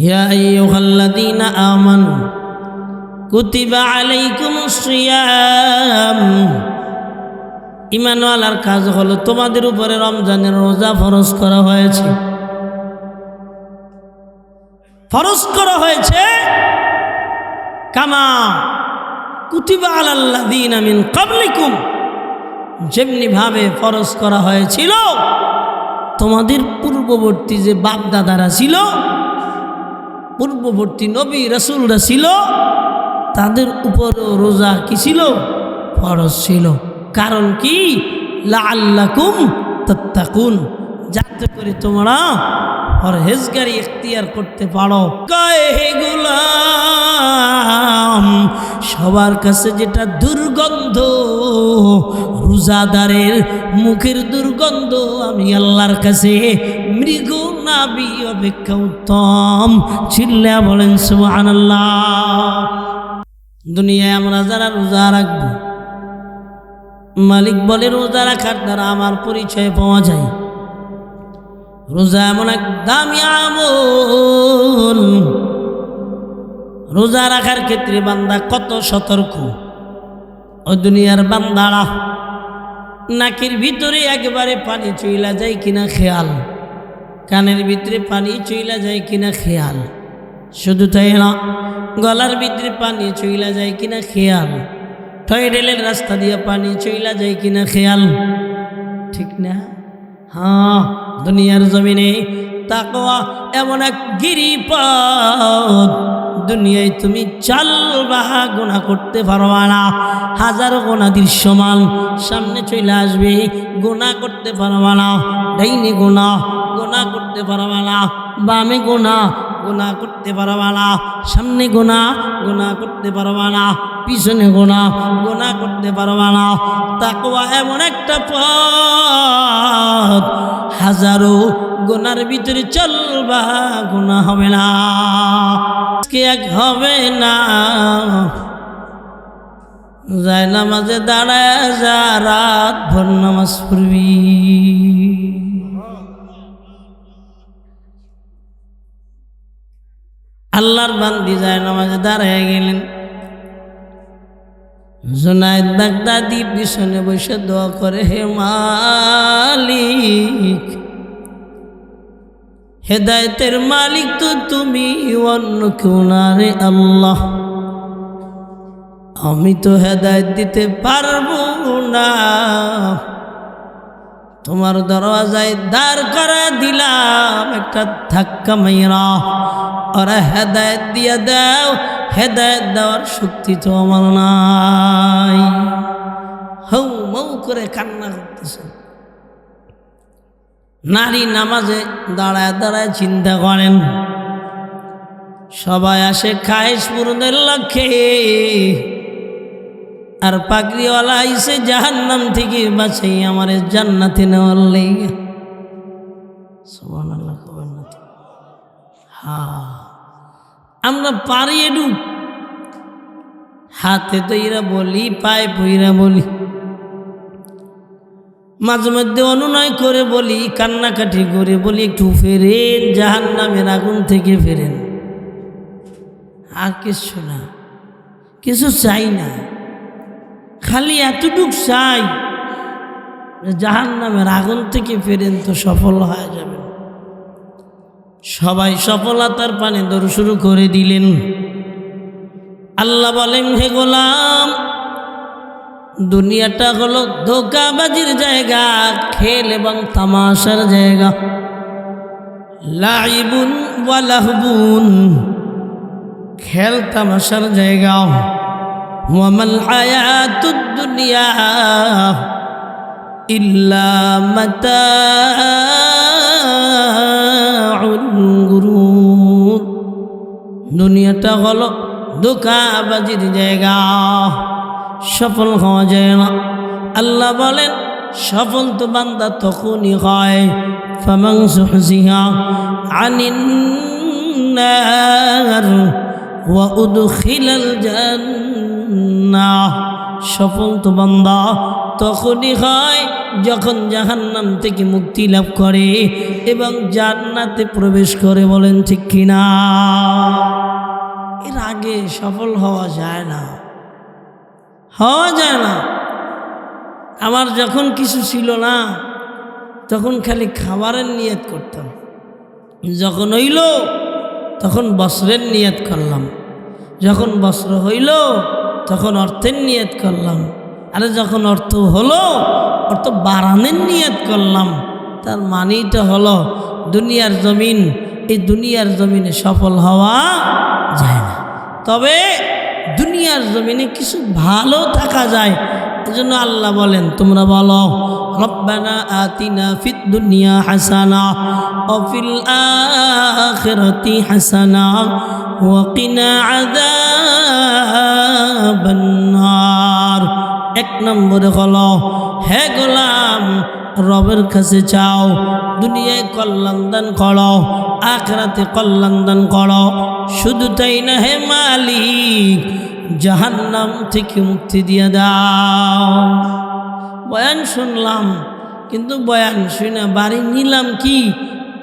ইয়া আইয়ুহাল্লাযীনা আমানু কুতিবা আলাইকুমুস সিয়াম, ঈমানওয়ালার কাজ হলো তোমাদের উপরে রমজানের রোজা ফরজ করা হয়েছে। ফরজ করা হয়েছে কামা কুতিবা আলাল্লাযীনা মিন ক্বাবলিকুম, যেমনি ভাবে ফরজ করা হয়েছিল তোমাদের পূর্ববর্তী যে বাপ দাদারা ছিল, পূর্ববর্তী নবী রাসূলরা ছিল, তাদের উপরও রোজা কি ছিল? ফরজ ছিল। কারণ কি? লাআল্লাকুম তাত্তাকুন, যাতে করে তোমরা পরহেজগারি ইখতিয়ার করতে পারো। হে গোলাম, সবার কাছে যেটা দুর্গন্ধ, রোজাদারের মুখের দুর্গন্ধ আমি আল্লাহর কাছে মৃগ নাভি অপেক্ষা উত্তম। চিল্লা বলেন সুবহানাল্লাহ। দুনিয়ায় আমরা যারা রোজা রাখবো, মালিক বলে রোজা রাখার দ্বারা আমার পরিচয় পাওয়া যায়। রোজা এমন এক দামি আমল, রোজা রাখার ক্ষেত্রে বান্দা কত সতর্ক। ও দুনিয়ার বান্দারা নাকের ভিতরে একবারে পানি চইলা যায় কিনা খেয়াল, কানের ভিতরে পানি চইলা যায় কিনা খেয়াল, শুধু তাই না গলার ভিতরে পানি চইলা যায় কিনা খেয়াল, টয়লেটের রাস্তা দিয়ে পানি চইলা যায় কিনা খেয়াল, ঠিক না? হ্যাঁ, দুনিয়ার জমিনে তাকওয়া এমন এক গিরিপথ, দুনিয়ায় তুমি চালবা গুনাহ করতে পারবা না। হাজারো গুনাহ দৃশ্যমান সামনে চলে আসবে, গুনাহ করতে পারবা না। ডাইনে গুনাহ, গুনাহ করতে পারবা না। বামে গুনাহ, গুনাহ করতে পারবা না। সামনে গুনাহ, গুনাহ করতে পারবা না। পিছনে গুনাহ, গুনাহ করতে পারবা না। তাকওয়া এমন একটা পথ, হাজারো গুনার ভিতরে চলবা, গুনাহ হবে না, এক হবে না। যায় নামাজে দাঁড়ায় যা, রাত ভর নামাজ পড়বি। আল্লাহর বান্দি যায় নামাজে দাঁড়ায় গেলেন, জুনায়েদ বাগদাদী পিছনে বসে দোয়া করে, হে মালিক, হেদায়েতের মালিক তো তুমি, অন্য কেউ না রে আল্লাহ। আমি তো হেদায়েত দিতে পারবো না, তোমার দরওয়াজায় দাঁড় করা দিলাম, একটা ধাক্কা মাইরা ওরা হেদায়েত দিয়া দাও। হেদায়েত দেওয়ার শক্তি তো আমার নাই। হৌ মৌ করে কান্না করতেছে। নারী নামাজে দাঁড়ায় দাঁড়ায় চিন্তা করেন, সবাই আসে খায়েশ পূরণের লক্ষ্যে, আর পাগড়িওয়ালা আইসে জাহান্নাম থেকে বাঁচাই আমার জান্নাতে নেওয়ার লেগে। সুবহানাল্লাহ, কবেন না? হ্যাঁ, আমরা পারি এডু, হাতে তো এরা বলি, পায়ে পইরা বলি, মাঝে মধ্যে অনুনয় করে বলি, কান্নাকাটি করে বলি, একটু ফেরেন, জাহান্নামের আগুন থেকে ফেরেন। আর কিছু না, কিছু চাই না, খালি এতটুক চাই, জাহান্নামের আগুন থেকে ফেরেন তো সফল হয়ে যাবেন। সবাই সফলতার পানে দৌড় শুরু করে দিলেন। আল্লাহ বলেন, হে গোলাম, দুনিয়াটা হলো ধোঁকাবাজির জায়গা, খেল এবং তামাশার জায়গা। লাইবুন ওয়া লাহবুন, খেল তামাশার জায়গা। ওয়া মাল হায়াতুদ দুনিয়া ইল্লা মাতাউল গুরুর, দুনিয়াটা হলো ধোঁকাবাজির জায়গা, সফল হওয়া যায় না। আল্লাহ বলেন, সফল তো বান্দা তখনই হয়, ফামান যুহজিহা আনিন নার ওয়া উদখিলাল জান্নাহ, সফল তো বান্দা তখনই হয় যখন জাহান্নাম থেকে মুক্তি লাভ করে এবং জান্নাতে প্রবেশ করে, বলেন ঠিক কিনা? এর আগে সফল হওয়া যায় না, হওয়া যায় না। আমার যখন কিছু ছিল না তখন খালি খাবারের নিয়ত করতাম, যখন হইল তখন বস্ত্রের নিয়ত করলাম, যখন বস্ত্র হইল তখন অর্থের নিয়ত করলাম, আরে যখন অর্থ হলো অর্থ বাড়ানোর নিয়ত করলাম। তার মানেটা হলো দুনিয়ার জমিন, এই দুনিয়ার জমিনে সফল হওয়া যায় না, তবে দুনিয়ার জমিনে কিছু ভালো থাকা যায়। এজন্য আল্লাহ বলেন, তোমরা বলো রব্বানা আতিনা ফিদ দুনিয়া হাসানা ওয়া ফিল আখিরাতি হাসানা ওয়া কিনা আযাবান নার। এক নম্বরে হলো, হে গোলাম রবের কাছে চাও দুনিয়ায় কল্যাণ দান করো, আখিরাতে কল্যাণ দান করো। শুধু তাই না, হে মালিক জাহান্নাম থেকে মুক্তি দিয়ে দাও। বয়ান শুনলাম, কিন্তু বয়ান শুনে বাড়ি নিলাম কি,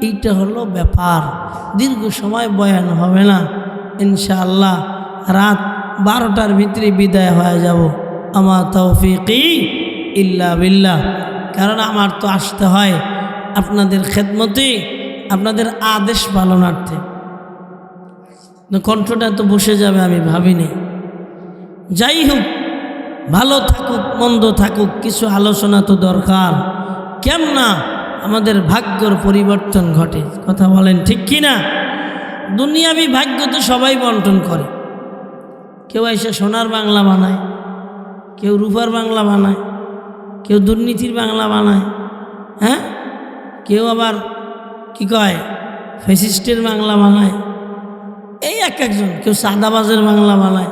এইটা হলো ব্যাপার। দীর্ঘ সময় বয়ান হবে না, ইনশাআল্লাহ রাত 12টার ভিতরে বিদায় হয়ে যাব। আমা তৌফিকি ইল্লা বিল্লাহ। কারণ আমার তো আসতে হয় আপনাদের খেদমতে, আপনাদের আদেশ পালনার্থে। কণ্ঠটা তো বসে যাবে আমি ভাবিনি। যাই হোক, ভালো থাকুক মন্দ থাকুক, কিছু আলোচনা তো দরকার। কেননা আমাদের ভাগ্যর পরিবর্তন ঘটে, কথা বলেন ঠিক কি না? দুনিয়াবি ভাগ্য তো সবাই বন্টন করে। কেউ এসে সোনার বাংলা বানায়, কেউ রূপার বাংলা বানায়, কেউ দুর্নীতির বাংলা বানায়, হ্যাঁ, কেউ আবার কি কয় ফ্যাসিস্টের বাংলা বানায়, এই এক একজন। কেউ সাদাবাজের বাংলা বানায়,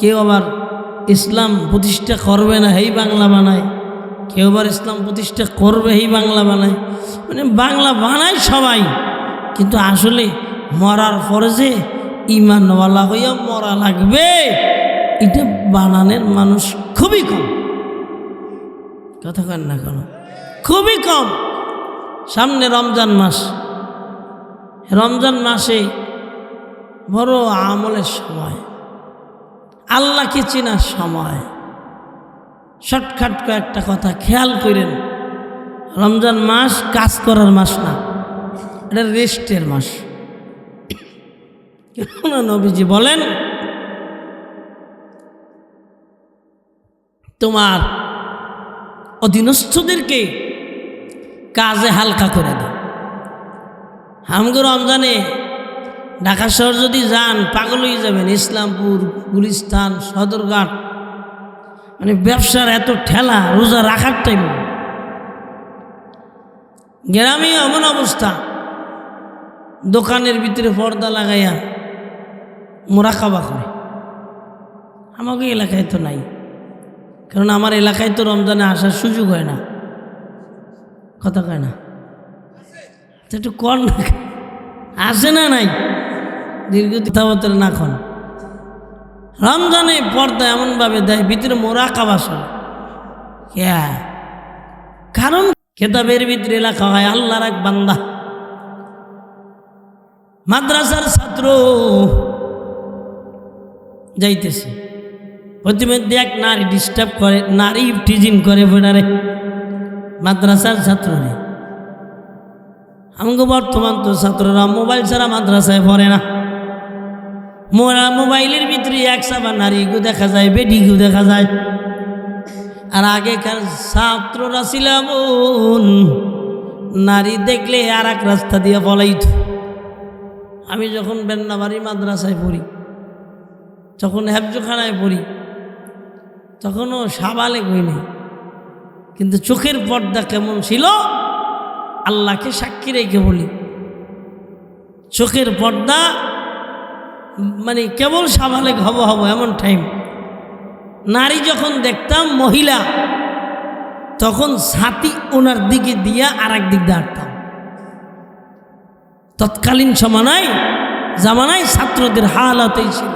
কেউ আবার ইসলাম প্রতিষ্ঠা করবে না এই বাংলা বানায়, কেউ আবার ইসলাম প্রতিষ্ঠা করবে এই বাংলা বানায়। মানে বাংলা বানায় সবাই, কিন্তু আসলে মরার পরে যে ইমানওয়ালা হইয়া মরা লাগবে, এটা বানানোর মানুষ খুবই কম। কথা কেন না কেন, খুবই কম। সামনে রমজান মাস, রমজান মাসে বড় আমলের সময়, আল্লাহকে চেনার সময়। শর্টকাট কয়েকটা কথা খেয়াল করেন, রমজান মাস কাজ করার মাস না, এটা রেস্টের মাস। নবীজি বলেন, তোমার অধীনস্থদেরকে কাজে হালকা করে দাও। আমগো রমজানে ঢাকা শহর যদি যান পাগল হয়ে যাবেন। ইসলামপুর, গুলিস্তান, সদরঘাট, মানে ব্যবসার এত ঠেলা, রোজা রাখার টাইম। গ্রামে এমন অবস্থা, দোকানের ভিতরে পর্দা লাগাইয়া মোরাকাবা করে। আমাকে এলাকায় তো নাই, কারণ আমার এলাকায় তো রমজানে আসার সুযোগ হয় না। কথা কয় না, একটু কর না, আসে না নাই দীর্ঘ কথাবার্তা না খন। রমজানে পর্দা এমনভাবে দেয় ভিতরে মোরাকাবা চলে। কারণ কেতাবের ভিতরে লেখা হয় আল্লাহর এক বান্দা মাদ্রাসার ছাত্র যাইতেছে, প্রতিমধ্যে এক নারী ডিস্টার্ব করে, নারী টিজিং করে ফেরারে মাদ্রাসার ছাত্ররে। আমাকে বর্তমান তো ছাত্ররা মোবাইল ছাড়া মাদ্রাসায় পড়ে না। মোবাইলের ভিতরে এক সাবা নারীকেও দেখা যায়, বেডিকেও দেখা যায়। আর আগেকার ছাত্ররা ছিল নারী দেখলে আর এক রাস্তা দিয়ে পলাইত। আমি যখন বেন্নাবাড়ি মাদ্রাসায় পড়ি, যখন হেফজখানায় পড়ি, তখনও সাবালেগ হইনি, কিন্তু চোখের পর্দা কেমন ছিল আল্লাহকে সাক্ষী রেখে বলি, চোখের পর্দা মানে কেবল সাবালেগ হব এমন টাইম। নারী যখন দেখতাম মহিলা, তখন ছাতি ওনার দিকে দিয়া আর এক দিক দাঁড়তাম। তৎকালীন জামানায় ছাত্রদের হালতই ছিল।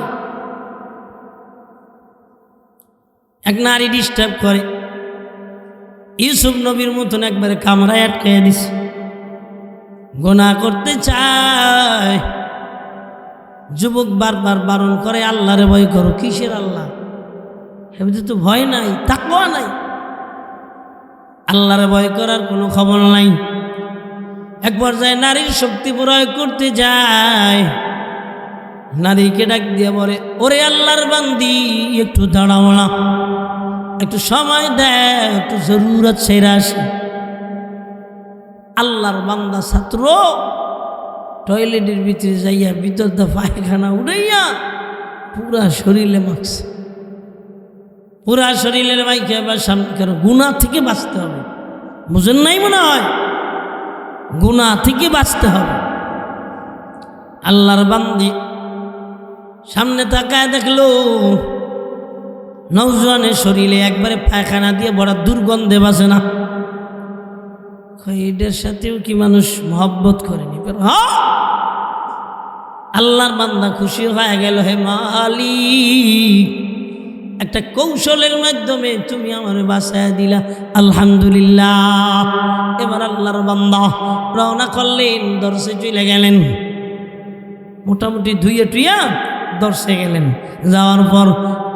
এক নারী ডিস্টার্ব করে, ইউসুফ নবীর মতন একবারে কামরায় আটকাইয়া দিছে। গুনাহ করতে চায়, যুবক বারবার বারণ করে আল্লাহরে ভয় করো। কিসের আল্লাহ? এমনি তো ভয় নাই, তাকওয়া নাই, আল্লাহরে ভয় করার কোনো খবর নাই। এক পর্যায়ে নারীর শক্তি প্রয়োগ করতে যায়, নারীকে ডাক দিয়ে বলে, ওরে আল্লাহর বান্দি একটু দাঁড়াও না, একটু সময় দেয়, একটু জরুরত সেরে আসি। আল্লাহর বান্দা ছাত্র টয়লেটের ভিতরে যাইয়া ভিতর দা পায়খানা উড়াইয়া পুরা শরীরে মাখছে, পুরা শরীরের মাইকে আবার সামনে। কেন? গুনাহ থেকে বাঁচতে হবে, বুঝেন নাই মনে হয়? গুনাহ থেকে বাঁচতে হবে। আল্লাহর বান্দি সামনে তাকায় দেখলো নওজোয়ানের শরীরে একবারে পায়খানা দিয়ে বড় দুর্গন্ধে বাসে না। এটার সাথেও কি মানুষ মহব্বত করেনি? আল্লাহর বান্দা খুশি হয়ে গেল, হে মালিক, একটা কৌশলের মাধ্যমে তুমি আমার বাঁচায় দিলা, আলহামদুলিল্লাহ। এবার আল্লাহর বান্দা রওনা করলেন, দর্শে চলে গেলেন, মোটামুটি ধুইয়া টুইয়া দর্শে গেলেন। যাওয়ার পর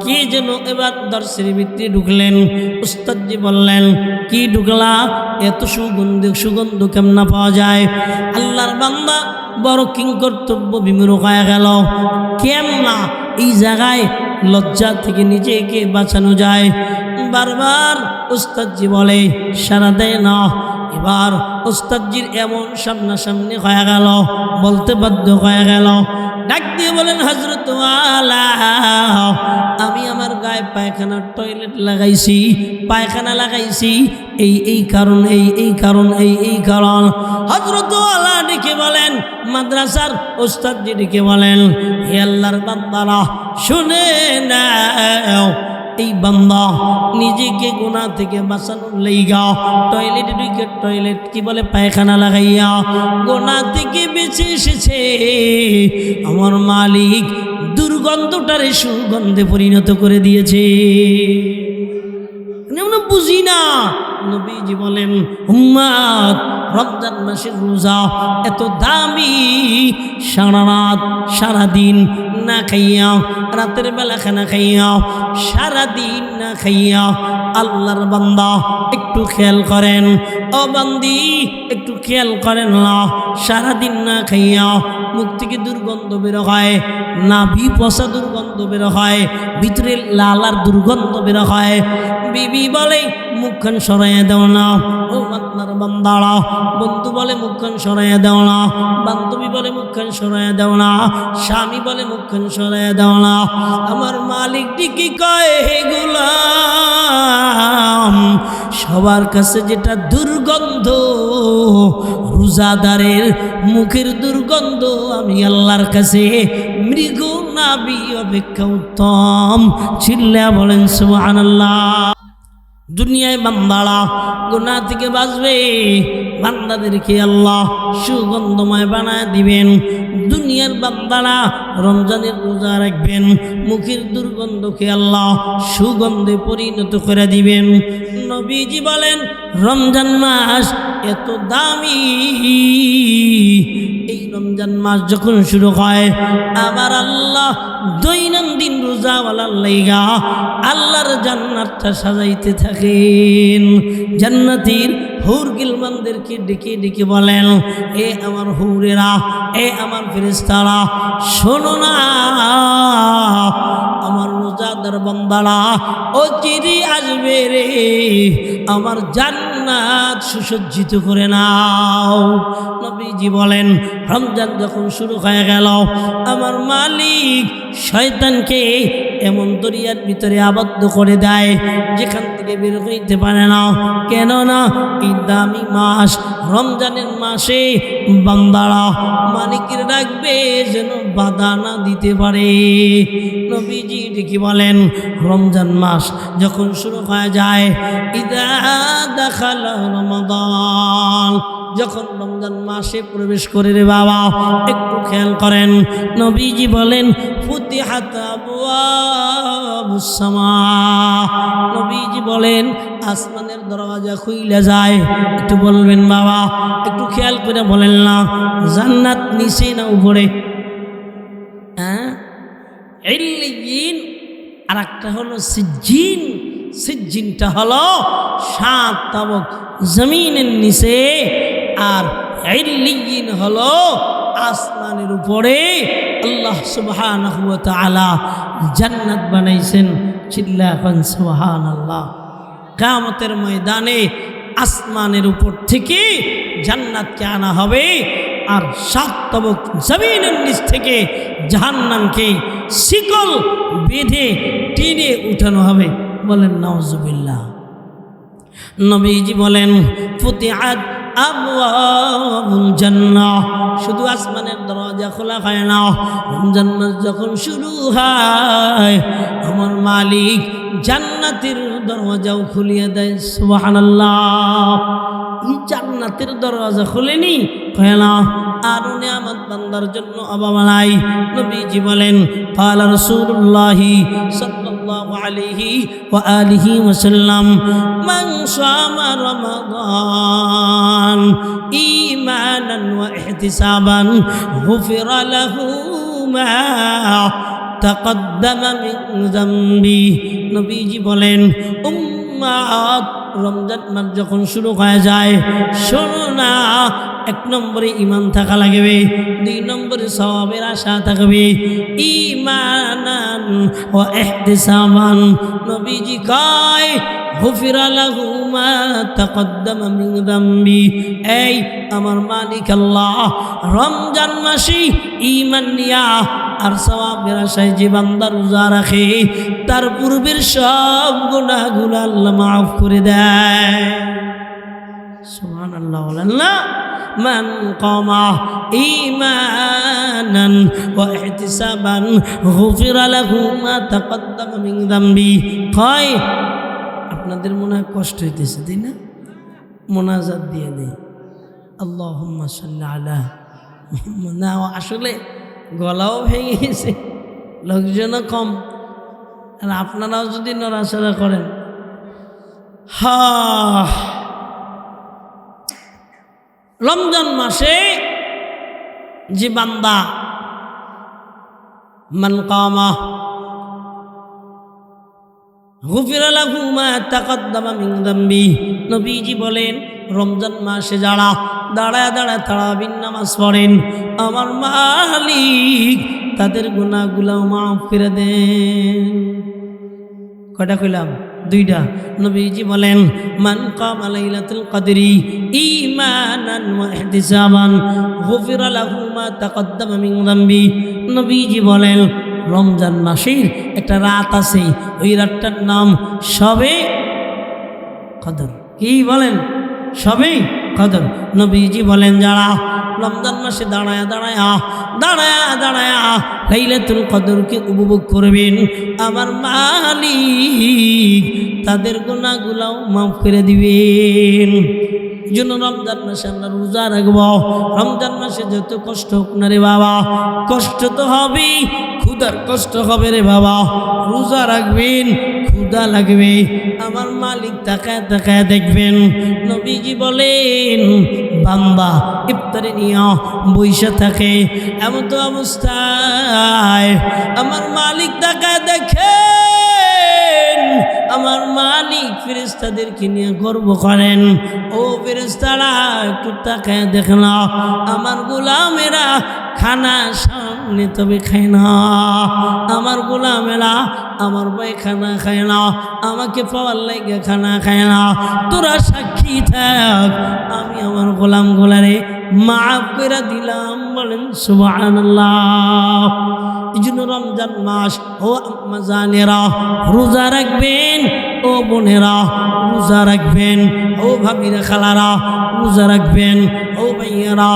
কে যেন এবার দর্শের ভিতরে ঢুকলেন। উস্তাদজি বললেন, কি ঢুকলা? এত সুগন্ধ কেমনা পাওয়া যায়? আল্লাহর বান্দা বড় কিংকর্তব্য বিমূঢ় হয়ে গেল। কেমনা এই জায়গায় লজ্জা থেকে নিজেকে বাঁচানো যায়? বারবার উস্তাদজি বলে, সারা দেয় না। এবার উস্তাদজির এমন সামনাসামনি হয়ে গেল, বলতে বাধ্য হয়ে গেল। ডাক দিয়ে বলেন, হযরত ওয়ালা, আমি আমার গায়ে পায়খানার টয়লেট লাগাইছি, পায়খানা লাগাইছি এই কারণ, এই কারণ, এই কারণ। হযরত ওয়ালা ডেকে বলেন, মাদ্রাসার উস্তাদজি ডেকে বলেন, হে আল্লাহর বান্দারা শুনে নাও, এই বান্দা নিজেকে গুনাহ থেকে বাঁচানোর লাইগা টয়লেটে ঢুকে, টয়লেট কি বলে পায়খানা লাগাইয়া গুনাহ থেকে বেঁচে এসেছে। আমার মালিক দুর্গন্ধটারে সুগন্ধে পরিণত করে দিয়েছে। আমরা বুঝি না। নবীজি বলেন, উম্মত, রমজান মাসের রোজা এত দামি, সারা রাত সারাদিন না খাইয়া, রাতের বেলা খানা খাইয়া, সারাদিন না খাইয়া আল্লাহর বান্দা একটু খেয়াল করেন, ও বান্দি একটু খেয়াল করেন না, সারাদিন না খাইয়া মুখ থেকে দুর্গন্ধ বের হয়, নাভি পচা দুর্গন্ধ বের হয়, ভিতরে লালার দুর্গন্ধ বের হয়। বিবি বলে মুখখান সরাইয়া দেও না, ও আপনার বান্দারা। বন্ধু বলে মুখখান সরাইয়া দেও না, বান্ধবী বলে মুখখান সরাইয়া দেও না, স্বামী বলে মুখখান সরাইয়া দেও না। আমার মালিকটি কি কয়, হে গোলাম, সবার কাছে যেটা দুর্গন্ধ, রোজাদারের মুখের দুর্গন্ধ আমি আল্লাহর কাছে মৃগ নাভি অপেক্ষা উত্তম। চিল্লা বলেন সুবহানাল্লাহ। দুনিয়ায় বান্দারা গুনাহ থেকে বাঁচবে, বান্দাদেরকে আল্লাহ সুগন্ধময় বানায় দিবেন। দুনিয়ার বান্দারা রমজানের রোজা রাখবেন, মুখের দুর্গন্ধকে আল্লাহ সুগন্ধে পরিণত করে দিবেন। নবীজি বলেন, রমজান মাস এত দামি, এই রমজান মাস যখন শুরু হয়, আমার আল্লাহ দৈনন্দিন রোজাওয়ালার লাইগা আল্লাহর জান্নাতটা সাজাইতে থাকেন। জান্নাতীর হুর গিলমানদেরকে ডেকে ডেকে বলেন, এ আমার হুরেরা, এ আমার ফেরেশতারা, শোনো না, আমার রোজাদার বান্দারা ও চিরি আসবে রে, আমার জান্নাত সুসজ্জিত করে নাও। নবীজি বলেন, রমজান যখন শুরু হয়ে গেল, আমার মালিক শয়তানকে এমন দরিয়ার ভিতরে আবদ্ধ করে দেয় যেখান থেকে বের হইতে পারে না। কেননা এই দামি মাস রমজানের মাসে বান্দারা মালিকের রাখবে যেন বাধা না দিতে পারে। নবীজি ডেকে বলেন, রমজান মাস যখন শুরু হয়ে যায়, ইদা দাখালা রমাদান, যখন রমজান মাসে প্রবেশ করে রে বাবা, একটু খেয়াল করেন, নবীজি বলেন ফুতিহাত আবওয়াবুস সামা, নবীজি বলেন আসমানের দরওয়াজা খুইলা যায়। একটু বলবেন বাবা, একটু খেয়াল করে বলেন না, জান্নাত নিচে না উপরে? হ্যাঁ, ইল্লিয়িন, আর একটা হলো সিজ্জিন। সিজ্জিনটা হলো 7 তাবক জমিনের নিচে, আর ইল্লিয়িন হলো আসমানের উপরে। আল্লাহ সুবহানাহু ওয়া তাআলা জান্নাত বানাইছেন। চিল্লাখন সুবহানাল্লাহ। কিয়ামতের ময়দানে আসমানের উপর থেকে জান্নাতকে আনা হবে, আর 7 তবক জমিনের নিচ থেকে জাহান্নামকে শিকল বেঁধে টেনে উঠানো হবে। বলেন নাউজুবিল্লাহ। নবীজি বলেন ফুতিহাত আবওয়াবুল জান্নাহ, শুধু আসমানের দরজা খোলা হয় না, জান্নাত যখন শুরু হয় আমার মালিক জান্নাতের দরজাও খুলিয়ে দেয়। সুবহানাল্লাহ। এই জান্নাতের দরজা খুলেনি কয় না, আর নিয়ামত বান্দার জন্য অভাব নাই। নবীজি বলেন ক্বালা রাসূলুল্লাহি সাল্লাল্লাহু আলাইহি ওয়া আলিহি ওয়াসাল্লাম মান শামা রমাদান ঈমানান ওয়া ইহতিসাবান গুফিরা লাহু মা তাকদ্দামা মিন যামবি। নবীজি বলেন উম্মাত, রমজান মাস যখন শুরু হয়ে যায়, শোনো না, 1 নম্বরে ঈমান থাকা লাগবে, 2 নম্বরে সওয়াবের আশা থাকবে। ঈমানান ওয়া ইহতিসাবান, নবীজি কয় গুফিরা লাহু মা তাকদ্দামা মিন যামবি। এই আমার মালিক আল্লাহ রমজান মাসে ঈমান নিয়া আর সওয়াবের আশায় যে বান্দা রোজা রাখে, তার পূর্বের সব গুনাহগুলো আল্লাহ মাফ করে দেয়। সুবহানাল্লাহ। বলেন না, মান কামা ঈমানান ওয়া ইহতিসাবান গুফিরা লাহু মা তাকদ্দামা মিন যামবি। কয় আপনাদের মনে হয় কষ্ট হইতেছে, তাই না? মোনাজাত দিয়ে দেই, আল্লাহুম্মা সাল্লি আলা মুহাম্মাদ। না, আসলে গলাও ভেঙে গেছে, লোকজনও কম, আর আপনারাও যদি নড়াচড়া করেন। রমজান মাসে যে বান্দা মান কামা গুফিরা লাহু মা তাকদ্দামা মিন যামবি, নবীজি বলেন রমজান মাসে যারা দাঁড়ায় দাঁড়ায় তারাবির নামাজ পড়েন, আমার মালিক তাদের গুনাহগুলো মাফ করে দেন। কয়টা কইলাম? 2টা। নবীজি বলেন মান কামা লাইলাতুল কদরি ঈমানান ওয়া ইহতিসাবান গুফিরা লাহু মা তাকদ্দামা মিন যামবি। নবীজি বলেন রমজান মাসের একটা রাত আছে, ওই রাতটার নাম শবে কদর। কি বলেন? শবে কদর। নবীজি বলেন যারা রমজান মাসে দাঁড়ায়া দাঁড়ায়া দাঁড়ায়া দাঁড়ায়া লাইলাতুল কদরকে উপভোগ করবেন, আমার মালিক তাদের গুনাহগুলোও মাফ করে দিবেন। এই জন্য রমজান মাসে আমরা রোজা রাখব। রমজান মাসে যত কষ্ট হোক না রে বাবা, কষ্ট তো হবেই, ক্ষুধার কষ্ট হবে রে বাবা। রোজা রাখবেন, ক্ষুধা লাগবে, আমার মালিক তাকায় তাকায় দেখবেন। নবীজি বলেন বান্দা ইফতারি নিয়ে বইসা থাকে, এমন তো অবস্থায় আমার মালিক তাকায় দেখেন, আমার মালিক ফেরেশতাদেরকে নিয়ে গর্ব করেন, ও ফেরেশতারা একটু তাকায় দেখে না, আমার গোলামেরা খানা সামনে তবে খায় না, আমার গোলামেরা আমার ভাই খানা খায় না, আমাকে পাওয়ার লাগে খানা খায় না। তোরা সাক্ষী থাক, আমি আমার গোলাম গোলারে মাফ করে দিলাম। বলেন সুবহানাল্লাহ। এই জন্য রমজান মাস, ও আম্মা জানেরা রোজা রাখবেন, ও বোনেরা রোজা রাখবেন, ও ও ভাবিরা খালারা রোজা রাখবেন, ও ভাইয়ারা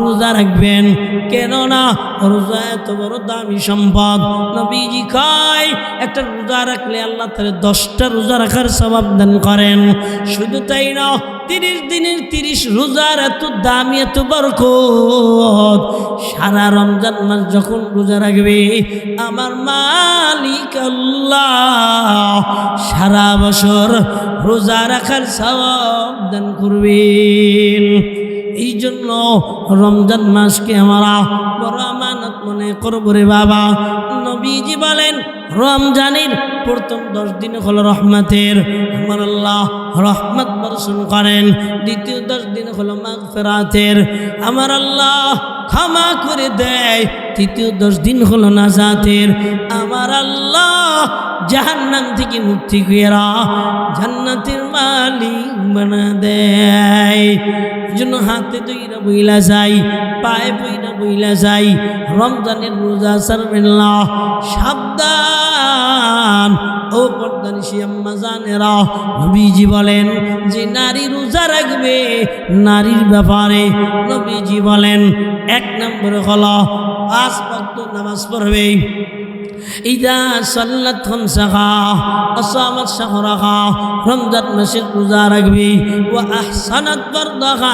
রোজা রাখবেন। কেননা রোজা এত বড় দামি সম্পদ। নবীজি কয় একটা রোজা রাখলে আল্লাহ তাআলা 10টা রোজা রাখার সওয়াব দান করেন। শুধু তাই না, 30 দিনের 30 রোজার এত দামি, এত বরকত। সারা রমজান মাস যখন রোজা রাখবে আমার মালিক আল্লাহ সারা বছর রোজা রাখার সওয়াব দান করবেন। এই জন্য রমজান মাসকে আমরা বড় আমানত মনে করব রে বাবা। নবীজি বলেন রমজানের প্রথম 10 দিন হলো রহমতের, আমার আল্লাহ রহমত বর্ষণ করেন। দ্বিতীয় 10 দিন হলো মাগফিরাতের, আমার আল্লাহ ক্ষমা করে দেয়। তৃতীয় 10 দিন হলো নাজাতের, আমার আল্লাহ জাহান্নাম থেকে মুক্তি কইরা জান্নাতের মালিক বানা দেয়। জন্য হাতে দইরা বইলা যাই, পায়ে বইরা বইলা যাই, রমজানের রোজা ছাড়বেন না। সাবধান ও পর্দানিশী আম্মা জানেরা, নবীজি বলেন যে নারী রোজা রাখবে, নারীর ব্যাপারে নবীজি বলেন 1 নম্বরে হলো 5 ওয়াক্ত নামাজ পড়বে। ইদা সাল্লাত খামসাহা আসামাত শাহরাহা, রমজান মাসের রোজা রাখবে। ওয়া আহসানাত ফারদাহা,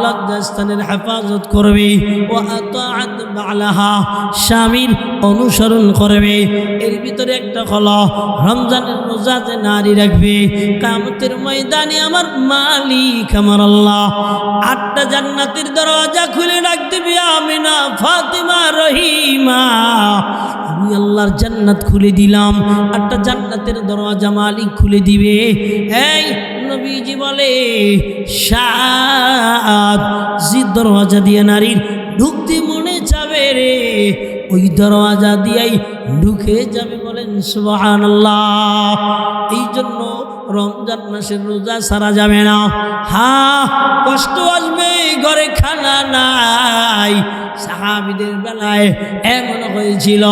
লজ্জাস্থানের হেফাজত করবে। ওয়া আতাআত বালাহা, স্বামীর অনুসরণ করবে। এর ভিতরে একটা হলো রমজানের রোজা যে নারী রাখবে, কিয়ামতের ময়দানে আমার মালিক আমার আল্লাহ 8টা জান্নাতের দরজা খুলে রাখ দিবে। আমিনা, ফাতিমা, রহিমা, আমি আল্লাহর জান্নাত খুলে দিলাম। 8টা জান্নাতের দরজা মালিক খুলে দিবে। এই নবীজি বলে 7 যে দরজা দিয়ে নারীর ঢুকতে মনে যাবে রে, ওই দরজা দিয়েই ঢুকে যাবে। বলেন সুবহানাল্লাহ। এই জন্য রমজান মাসের রোজা সারা যাবে না। হ্যাঁ, কষ্ট আসবে, ঘরে খানা নাই। সাহাবীদের বেলায় এমন হয়েছিল,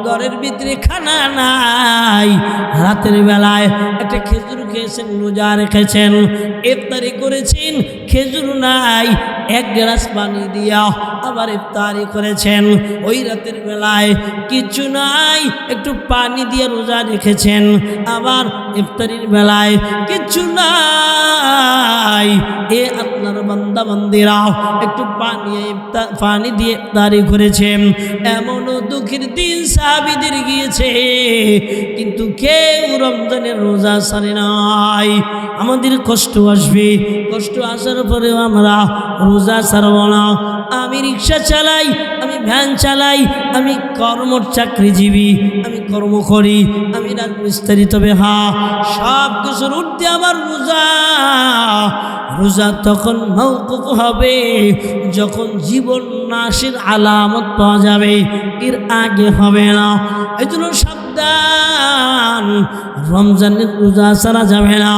ঘরের ভিতরে খানা নাই, রাতের বেলায় একটা খেজুর খেয়েছেন, রোজা রেখেছেন, ইফতারি করেছেন, খেজুর নাই, 1 গ্লাস পানি দিয়া আবার ইফতারি করেছেন। ওই রাতের বেলায় কিছু নাই, একটু পানি দিয়ে রোজা রেখেছেন, আবার ইফতারির বেলায় কিছু নাই। এ আপনার বান্দা বান্দিরা একটু পানি দিয়ে ইফতারি করেছেন। এমনও দুঃখের দিন সাহাবীদের গিয়েছে, কিন্তু কেউ রমজানের রোজা ছাড়ে নাই। আমাদের কষ্ট আসবে, কষ্ট আসার পরেও আমরা রোজা ছাড়ব না। আমি রিক্সা চালাই, আমি ভ্যান চালাই, আমি চাকরিজীবী, আমি কর্ম করি, আমি রাজমিস্ত্রি, তবে হ্যাঁ সব কিছুর ঊর্ধ্বে আমার রোজা। রোজা তখন মওকুফ হবে যখন জীবন নাশের আলামত পাওয়া যাবে, এর আগে হবে না। এই জন্য সাবধান, রমজানের রোজা ছাড়া যাবে না।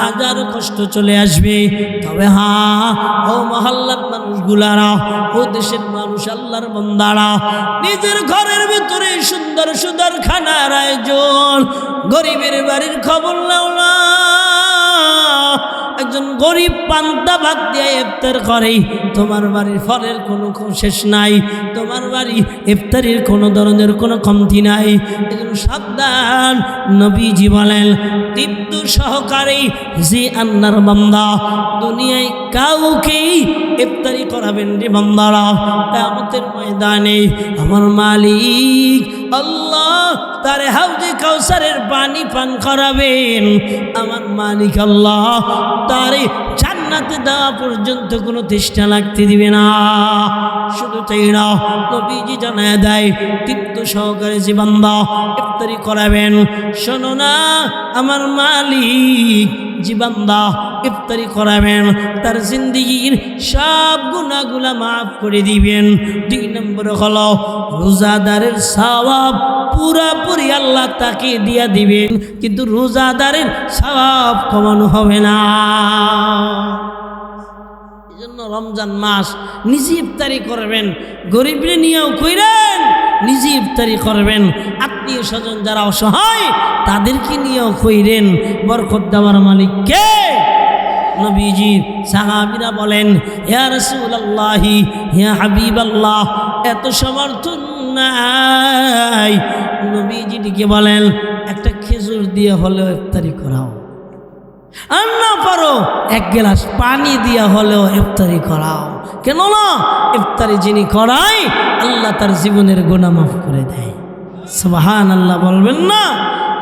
হাজারো কষ্ট চলে আসবে, তবে হ্যাঁ ও মহল্লার মানুষগুলারা, ও দেশের মানুষ, আল্লাহর বান্দারা, নিজের ঘরের ভিতরে সুন্দর সুন্দর খানার আয়োজন, গরিবের বাড়ির খবর নাও না। একজন গরিব পান্তা ভাত দিয়ে ইফতার করে, তোমার বাড়ির ফলের কোনো শেষ নাই, তোমার বাড়ি ইফতারির কোনো ধরনের কোনো কমতি নাই। এজন্য সাবধান। নবীজি বলেন তৃপ্ত সহকারে যে আল্লাহর বান্দা দুনিয়ায় কাউকেই ইফতারি করাবেন রে বান্দারা, কিয়ামতের ময়দানে আমার মালিক আল্লাহ তারে হাউজে কাউসারের পানি পান করাবেন। আমার মালিক আল্লাহ তারে জান্নাতে দেওয়া পর্যন্ত কোনো তেষ্টা লাগতে দিবে না। শুধু তাই না, নবীজি জানায় দেয় তৃপ্ত সহকারে যে বান্দা ইফতারি করাবেন, শোনো না আমার মালিক যে বান্দা ইফতারি করাবেন তার জিন্দেগির সব গুনাহগুলা মাফ করে দিবেন। 2 নম্বর হলো রোজাদারের সওয়াব পুরাপুরি আল্লাহ তাকে দিয়া দিবেন, কিন্তু রোজাদারের সওয়াব কমানো হবে না। এই জন্য রমজান মাস নিজে ইফতারি করবেন, গরিবরে নিয়েও কইরেন, নিজে ইফতারি করবেন, আত্মীয় স্বজন যারা অসহায় তাদেরকে নিয়েও কইরেন। বরকত দেওয়ার মালিক কে? নবীজি সাহাবীরা বলেন, ইয়া রাসূলুল্লাহি ইয়া হাবিবাল্লাহ, এত সমর্থন নাই। নবীজি ডেকে বলেন, একটা খেজুর দিয়ে হলেও ইফতারি করাও, আর না পারো এক গ্লাস পানি দিয়া হলেও ইফতারি করাও। কেন না? ইফতারি যিনি করায় আল্লাহ তার জীবনের গুনাহ মাফ করে দেয়। সুবহানাল্লাহ বলবেন না?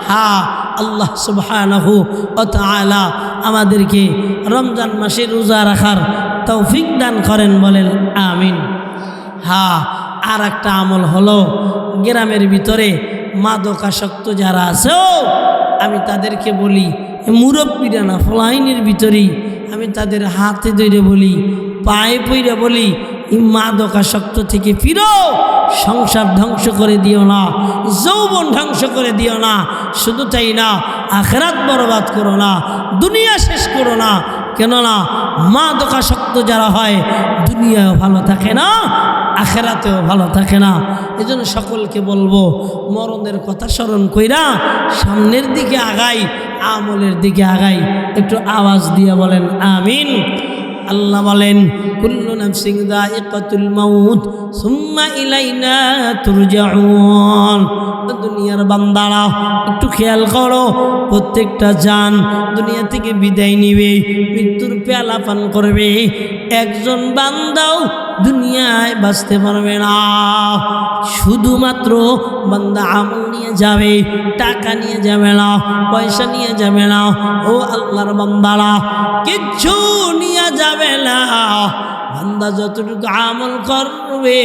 হ্যাঁ, আল্লাহ সুবহানাহু ওয়া তাআলা আমাদেরকে রমজান মাসে রোজা রাখার তৌফিক দান করেন, বলেন আমিন। হ্যাঁ, আর একটা আমল হলো, গ্রামের ভিতরে মাদকাসক্ত যারা আছে, আমি তাদেরকে বলি, মুরব্বীরা না, ফলাইনের ভিতরেই আমি তাদের হাতে ধরে বলি, পায়ে পইরা বলি, মাদকাসক্ত থেকে ফিরো, সংসার ধ্বংস করে দিও না, যৌবন ধ্বংস করে দিও না, শুধু তাই না, আখিরাত বরবাদ করো না, দুনিয়া শেষ করো না। কেননা মাদকাসক্ত যারা হয় দুনিয়াও ভালো থাকে না, আখিরাতেও ভালো থাকে না। এজন্য সকলকে বলবো, মরণের কথা স্মরণ কইরা সামনের দিকে আগাই, আমলের দিকে আগাই। একটু আওয়াজ দিয়ে বলেন আমিন। আল্লাহ বলেন, কুল্লু নাফসিন যায়িকাতুল মাউত সুম্মা ইলাইনা তুরজাউন। দুনিয়ার বান্দারা একটু খেয়াল করো, প্রত্যেকটা জান দুনিয়া থেকে বিদায় নিবে, মৃত্যুর পেয়ালা পান করবে। একজন বান্দাও দুনিয়ায় বাঁচতে পারবে না। শুধুমাত্র বান্দা আমল নিয়ে যাবে, টাকা নিয়ে যাবে না, পয়সা নিয়ে যাবে না। ও আল্লাহর বান্দারা, কিচ্ছু নিয়ে যাবে না। বান্দা যতটুকু আমল করবে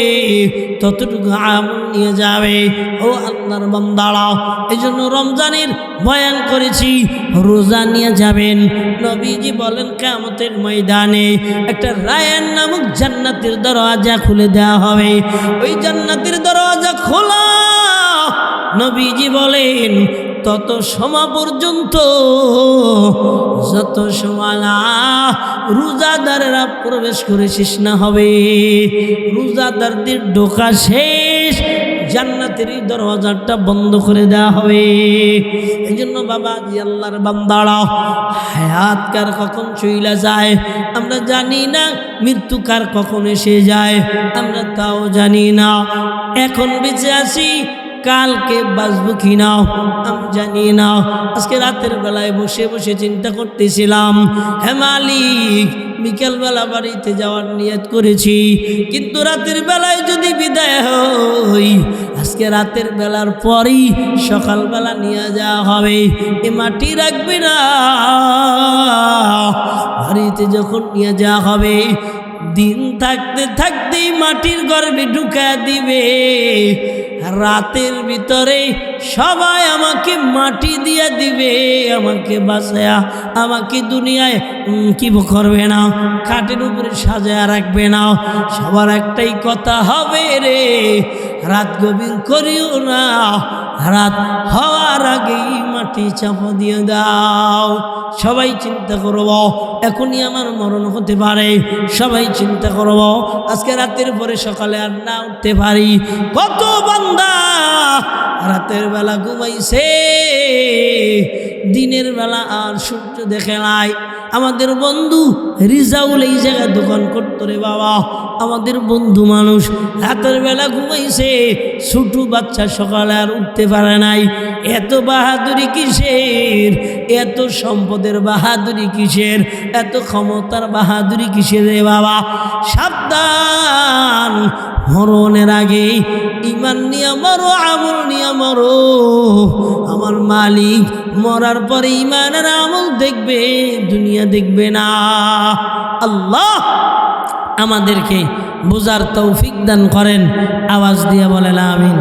ততটুকু আমল নিয়ে যাবে। ও আল্লাহর বান্দারা, এই জন্য রমজানের বয়ান করেছি, রোজা নিয়ে যাবেন। নবীজি বলেন, কিয়ামতের ময়দানে একটা রায়ান নামক জান্নাতের দরওয়াজা খুলে দেওয়া হবে। ওই জান্নাতের দরওয়াজা খোলা, নবীজি বলেন, তত সময় পর্যন্ত যত সময় না রোজাদারেরা প্রবেশ করে শেষ না হবে, রোজাদারদের ঢোকা শেষ, জান্নাতের এই দরওয়াজাটা বন্ধ করে দেওয়া হবে। এই জন্য বাবাজি, আল্লাহর বান্দারা, হায়াত কার কখন চইলা যায় আমরা জানি না, মৃত্যু কার কখন এসে যায় আমরা তাও জানি না। এখন বেঁচে আছি, কালকে বাঁচবো কি না আমি জানি না। আজকে রাতের বেলায় বসে বসে চিন্তা করতেছিলাম, হে মালিক, বিকেলবেলা বাড়িতে যাওয়ার নিয়ত করেছি, কিন্তু রাতের বেলায় যদি বিদায় হই, আজকে রাতের বেলার পরই সকালবেলা নিয়ে যাওয়া হবে, এ মাটি রাখবে না। বাড়িতে যখন নিয়ে যাওয়া হবে, দিন থাকতে থাকতেই মাটির গর্ভে ঢুকা দিবে। রাতের ভিতরে সবাই আমাকে মাটি দিয়ে দিবে, আমাকে বাঁচায়া, আমাকে দুনিয়ায় কি করবে না, খাটের উপরে সাজায়া রাখবে না। সবার একটাই কথা হবে, রে রাত গভীর করিও না, রাত হওয়ার আগেই মাটি চাপা দিয়ে দাও। সবাই চিন্তা করব, এখনই আমার মরণ হতে পারে। সবাই চিন্তা করব, আজকে রাতের পরে সকালে আর না উঠতে পারি। কত বান্দা রাতের বেলা ঘুমাইছে, দিনের বেলা আর সূর্য দেখে নাই। আমাদের বন্ধু রিজাউল এই জায়গায় দোকান করতো রে বাবা, আমাদের বন্ধু মানুষ রাতের বেলা ঘুমাইছে, ছোট বাচ্চা সকালে আর উঠতে পারে নাই। এত বাহাদুরি কিসের, এত সম্পদের বাহাদুরি কিসের, এত ক্ষমতার বাহাদুরি কিসের রে বাবা? সাবধান, মরণের আগে ইমান নিয়ে মরো, আমল নিয়ে মরো। আমার মালিক মরার পরে ইমানের আমল দেখবে, দুনিয়া দেখবে না। আল্লাহ আমাদেরকে বুঝার তৌফিক দান করেন। আওয়াজ দিয়ে বলেন আমিন।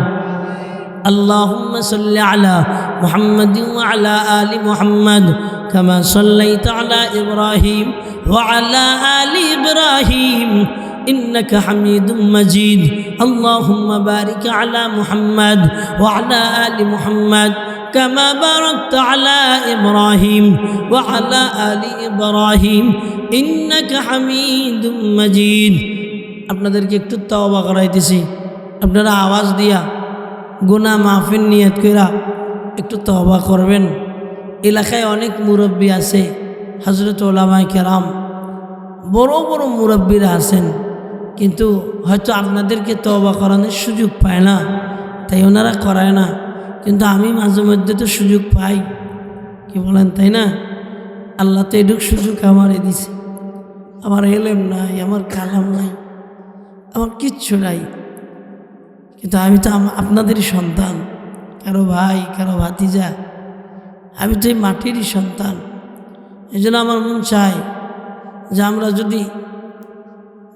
আল্লাহুম্মা সাল্লি আলা মুহাম্মাদিন ওয়া আলা আলি মুহাম্মাদ কামা সাল্লাইতা আলা ইব্রাহিম ওয়া আলা আলি ইব্রাহিম ইন্নাকা হামিদুম মাজিদ। আল্লাহুম্মা বারিক আলা মুহাম্মাদ ওয়া আলা আলি মুহাম্মাদ কামা বারাকতা আলা ইব্রাহিম ওয়া আলা আলি ইব্রাহিম ইন্নাকা হামিদুম মাজিদ। আপনাদেরকে একটু তওবা করাইতেছি, আপনারা আওয়াজ দিয়া গুনাহ মাফের নিয়ত কইরা একটু তওবা করবেন। এলাকায় অনেক মুরব্বী আছে, হযরত উলামায়ে কেরাম বড় বড় মুরব্বীরা আছেন, কিন্তু হয়তো আপনাদেরকে তওবা করানোর সুযোগ পায় না, তাই ওনারা করায় না। কিন্তু আমি মাঝে মধ্যে তো সুযোগ পাই, কি বলেন তাই না? আল্লাহ তো এটুক সুযোগ আমারে দিছে। আমার এলেম নাই, আমার কালাম নাই, আমার কিচ্ছু নাই, কিন্তু আমি তো আপনাদেরই সন্তান, কারো ভাই, কারো ভাতিজা। আমি তো এই মাটিরই সন্তান। এই জন্য আমার মন চায় যে আমরা যদি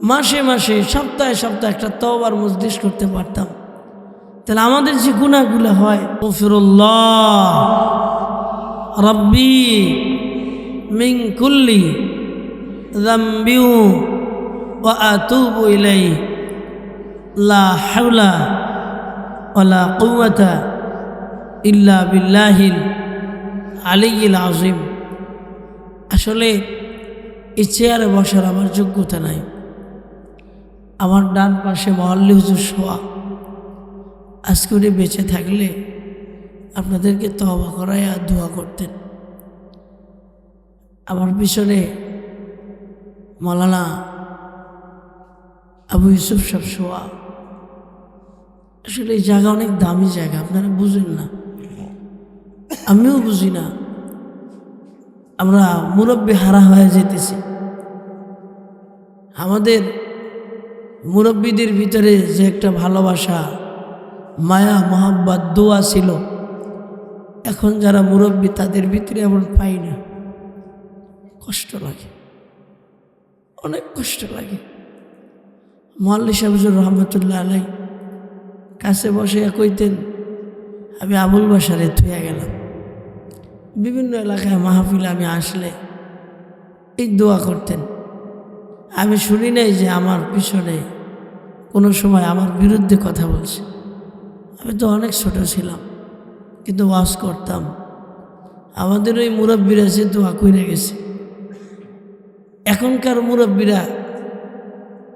মাসে মাসে, সপ্তাহে সপ্তাহে একটা তওবার মজলিস করতে পারতাম, তাহলে আমাদের যে গুনাহগুলো হয়, গফিরুল্লাহ রব্বি মিন কুল্লি যামবি ওয়া আতুবু ইলাইহি লা হাওলা ওয়ালা কুওয়াতা ইল্লা বিল্লাহিল আলিয়্যিল আযীম। আসলে এই চেয়ারে বসার আমার যোগ্যতা নাই। আমার ডান পাশে মহল্লি হুজুর শোয়া, আজকে উনি বেঁচে থাকলে আপনাদেরকে তওবা করায় আর দোয়া করতেন। আমার পিছনে মাওলানা আবু ইউসুফ সাহেব শোয়া। আসলে এই জায়গা অনেক দামি জায়গা, আপনারা বুঝেন না, আমিও বুঝি না। আমরা মুরব্বি হারা হয়ে যেতেছি। আমাদের মুরব্বিদের ভিতরে যে একটা ভালোবাসা, মায়া, মোহাব্বত, দোয়া ছিল, এখন যারা মুরব্বি তাদের ভিতরে এমন পাই না। কষ্ট লাগে, অনেক কষ্ট লাগে। মৌলভী সাহেব হুজুর রহমতুল্লাহ আলাই কাছে বসে কইতেন, আমি আবুল বাশারে থুয়ে গেলাম। বিভিন্ন এলাকায় মাহফিলে আমি আসলে এই দোয়া করতেন। আমি শুনি নাই যে আমার পিছনে কোনো সময় আমার বিরুদ্ধে কথা বলছে। আমি তো অনেক ছোট ছিলাম, কিন্তু ওয়াজ করতাম। আমাদের ওই মুরব্বীরা যে দোয়া কইরা গেছে, এখনকার মুরব্বীরা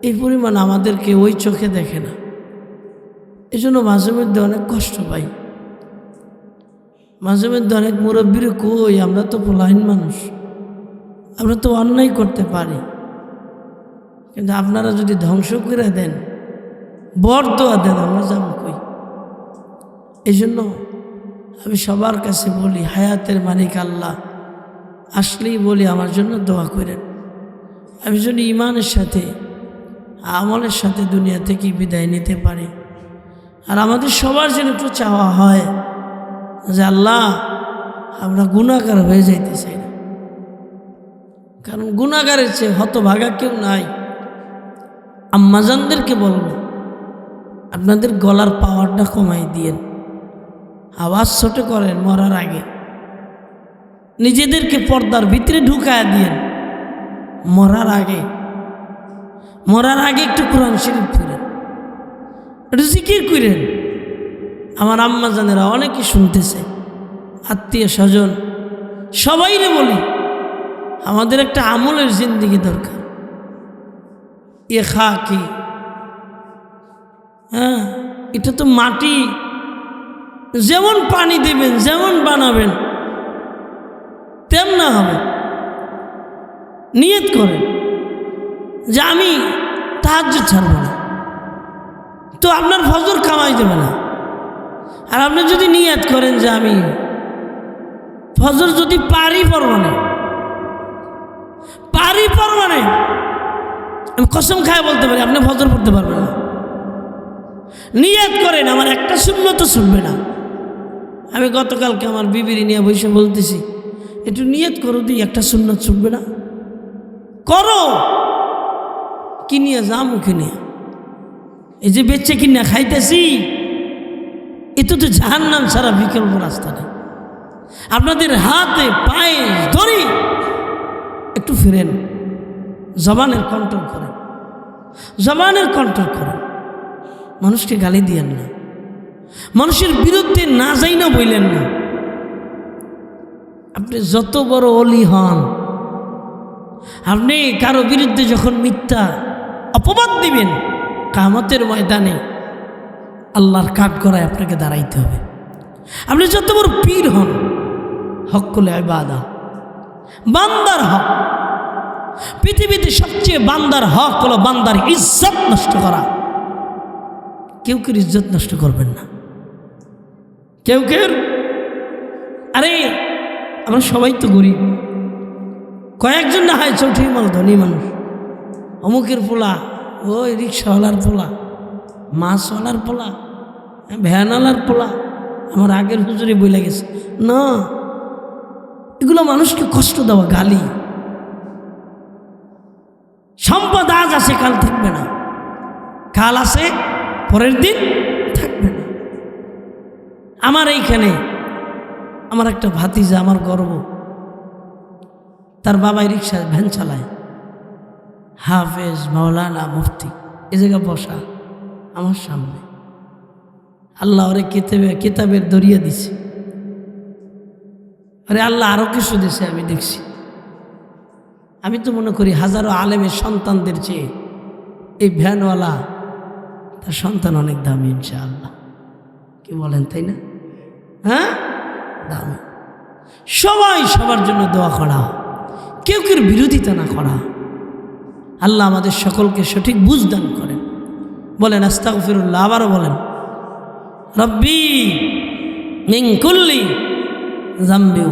এই পরিমাণ আমাদেরকে ওই চোখে দেখে না। এই জন্য মাঝে মধ্যে অনেক কষ্ট পাই। মাঝে মধ্যে অনেক মুরব্বীর কই, আমরা তো পোলাহীন মানুষ, আমরা তো অন্যায় করতে পারি, কিন্তু আপনারা যদি ধ্বংস করে দেন, বর দোয়া দেন, আমরা যাবো কই? এই জন্য আমি সবার কাছে বলি, হায়াতের মালিক আল্লাহ, আসলেই বলি আমার জন্য দোয়া করেন। আমি যেন ইমানের সাথে, আমলের সাথে দুনিয়া থেকে বিদায় নিতে পারি। আর আমাদের সবার যেন একটু চাওয়া হয় যে আল্লাহ, আমরা গুনাহগার হয়ে যাইতে চাই না, কারণ গুনাহগারের চেয়ে হতভাগা কেউ নাই। আম্মাজানদেরকে বলবো, আপনাদের গলার পাওয়ারটা কমাই দিয়েন, আওয়াজ ছোট করেন, মরার আগে নিজেদেরকে পর্দার ভিতরে ঢুকায় দিয়েন। মরার আগে একটু কোরআন শরীফ পড়েন, একটু জিকির করেন। আমার আম্মাজানেরা অনেকে শুনতেছে, আত্মীয় স্বজন সবাইরে বলি, আমাদের একটা আমলের জিন্দেগি দরকার। খা কি, হ্যাঁ, এটা তো মাটি, যেমন পানি দেবেন, যেমন বানাবেন তেমনা হবে। নিয়ত করেন যে আমি তাহাজ্জুদ ছাড়ব না, তো আপনার ফজর কামাই দেবে না। আর আপনি যদি নিয়ত করেন যে আমি ফজর যদি পারি পড়ব না, আমি কসম খায় বলতে পারি আপনি ফজর পড়তে পারবেন না। নিয়ত করেন আমার একটা সুন্নত ছুটবে না। আমি গতকালকে আমার বিবিরি নিয়ে বসে বলতেছি, একটু নিয়ত করো দিই, একটা সুন্নত ছুটবে না। করো, কি নিয়ে যা মুখে নিয়ে, এই যে বেচে কিনা খাইতেছি, এতে তো জাহান্নাম ছাড়া বিকল্প রাস্তা নেই। আপনাদের হাতে পায়ে ধরি একটু ফিরেন, জবানের কন্ট্রোল করেন, মানুষকে গালি দিয়েন না, মানুষের বিরুদ্ধে না যাই না বললেন না। আপনি যত বড় অলি হন, আপনি কারো বিরুদ্ধে যখন মিথ্যা অপবাদ দিবেন, কিয়ামতের ময়দানে আল্লাহর কাঠগড়ায় আপনাকে দাঁড়াইতে হবে। আপনি যত বড় পীর হন, হক্কুল ইবাদা, বান্দার হক। পৃথিবীতে সবচেয়ে বান্দার হক হলো বান্দার ইজ্জত নষ্ট করা। কেউ কেউ ইজ্জত নষ্ট করবেন না, কেউ কেউ। আরে আমরা সবাই তো গরিব, কয়েকজন না হয় চৌঠি মাল ধনী মানুষ, অমুকের পোলা, ওই রিক্সাওয়ালার পোলা, মাছওয়ালার পোলা, ভ্যানওয়ালার পোলা, আমার আগের হুজুরে বইলে গেছে না। এগুলো মানুষকে কষ্ট দেওয়া, গালি। সম্পদ আজ আছে কাল থাকবে না, কাল আছে পরের দিন থাকবে না। আমার এইখানে আমার একটা ভাতিজা, আমার গর্ব, তার বাবাই রিক্সা ভ্যান চালায়, হাফেজ মাওলানা মুফতি, এ জায়গায় বসা আমার সামনে। আল্লাহ ওরে কিতাবের দরিয়া দিছে। আরে আল্লাহ আরো কিছু দিছে, আমি দেখছি। আমি তো মনে করি হাজারো আলেমের সন্তানদের চেয়ে এই ভ্যানওয়ালা তার সন্তান অনেক দামি, ইনশাআল্লাহ। কি বলেন, তাই না? হ্যাঁ, দামি। সবাই সবার জন্য দোয়া করা, কেউ কেউ বিরোধিতা না করা। আল্লাহ আমাদের সকলকে সঠিক বুঝ দান করেন। বলেন আস্তাগফিরুল্লাহ, আবারও বলেন রব্বি মিন কুল্লি যামবি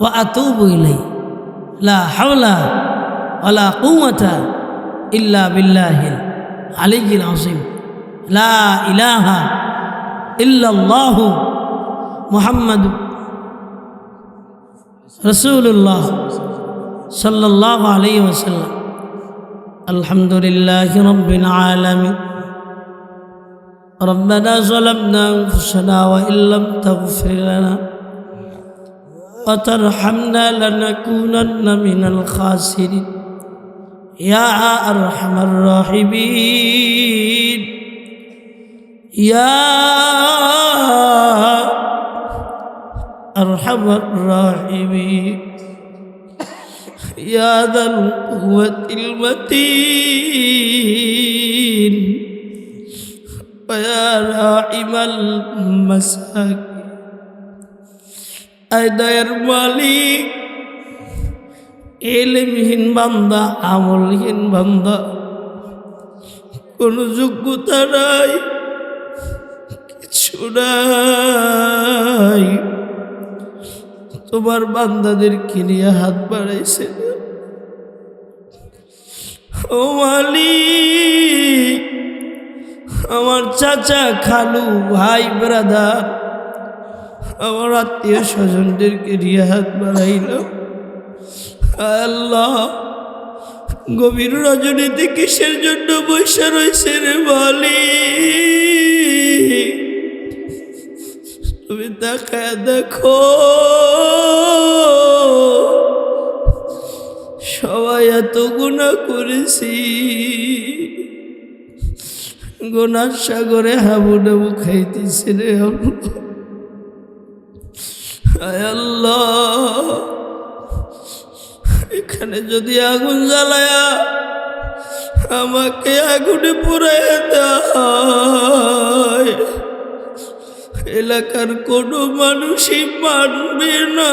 ওয়া আতুবু ইলাইহি লা হাওলা ওয়ালা কুওয়াতা ইল্লা বিল্লাহিল আলিয়্যিল আযীম লা ইলাহা ইল্লাল্লাহু মুহাম্মাদু রাসূলুল্লাহ সাল্লাল্লাহু আলাইহি ওয়াসাল্লাম। আলহামদুলিল্লাহি রাব্বিল আলামিন। ربنا ظلمنا أنفسنا وإن لم تغفر لنا وترحمنا لنكونن من الخاسرين يا أرحم الراحمين يا أرحم الراحمين يا ذا القوة المتين ويا راحم المساكين। আয় দয়ার মালিক, ইলমহীন বান্দা, আমলহীন বান্দা, কোনো যোগ্যতা নাই, কিছু নাই, তোমার বান্দাদেরকে নিয়ে হাত বাড়াইছে। ও মালিক, আমার চাচা, খালু, ভাই, ব্রাদার, আমার আত্মীয় স্বজনদেরকে নিয়ে হাত বাড়াইল। আল্লাহ, গভীর রজনীতে কিসের জন্য বৈশা রয়েছে রে মালিক? তুমি তাকায় দেখো, সবাই এত গুনাহ করেছি, গুনার সাগরে হাবুডুবু খাইতেছে রে আল্লাহ। এখানে যদি আগুন জ্বালায়া আমাকে আগুনে পুড়াইয়া দেয়, এলাকার কোনো মানুষই মানবে না।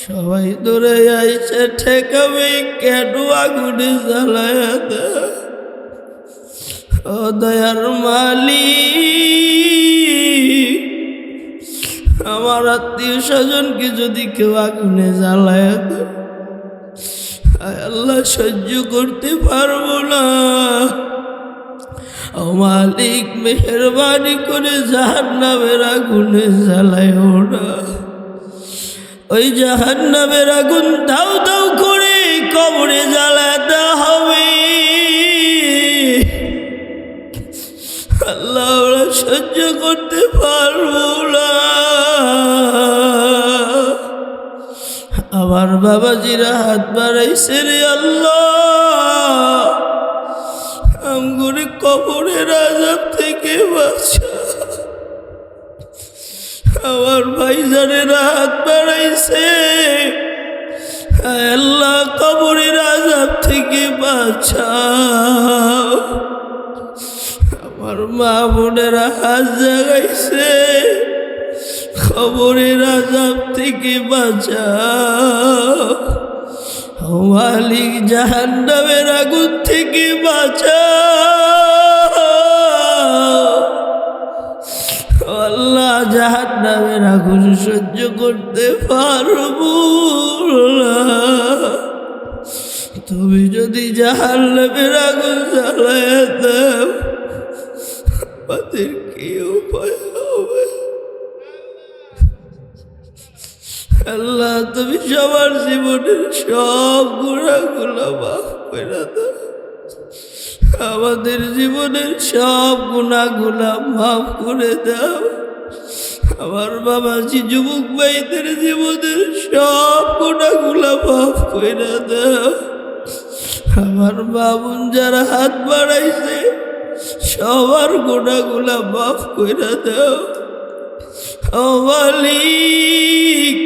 সবাই দৌড়ে আইসে ঠেকাবে, কেন আগুনে জ্বালায়া দেয়? ও দয়ার মালিক, আমার আত্মীয় স্বজনকে যদি কেউ আগুনে জ্বালায় দেয়, আল্লাহ সহ্য করতে পারবো না। ও মালিক, মেহেরবানি করে জাহান্নামের আগুনে জ্বালায়ও না। ওই জাহান্নামের আগুন দাউ দাউ করে কবরে জ্বালাতে হবে। আল্লাহ, ওরা সহ্য করতে পারবো না। আমার বাবাজিরা হাত বাড়াইছে রে আল্লাহ, আমগুরে কবরের আযাব থেকে বাঁচা। আমার ভাইজানেরা হাত বাড়াইছে, আল্লাহ কবরের আযাব থেকে বাঁচাও। আমার মা বোনেরা হাত জাগাইছে, কবরের আযাব থেকে বাঁচাও, ও মালিক জাহান্নামের আগুন থেকে বাঁচাও। আল্লাহ জাহান্নামের আগুন সহ্য করতে পারবো না, তুমি যদি জাহান্নামের আগুন জ্বালায় দাও আমাদের কি উপায় হবে? আল্লাহ তুমি সবার জীবনের সব গুনাহগুলো মাফ করে দাও, আমাদের জীবনের সব গুনাহগুলো মাফ করে দাও। আমার বাবাজি যুবক ভাইদের জীবনের সব গুনাহগুলো মাফ করে দাও। আমার বাবুন যারা হাত বাড়াইছে সবার গুনাহগুলো মাফ করে দাও। ও মালিক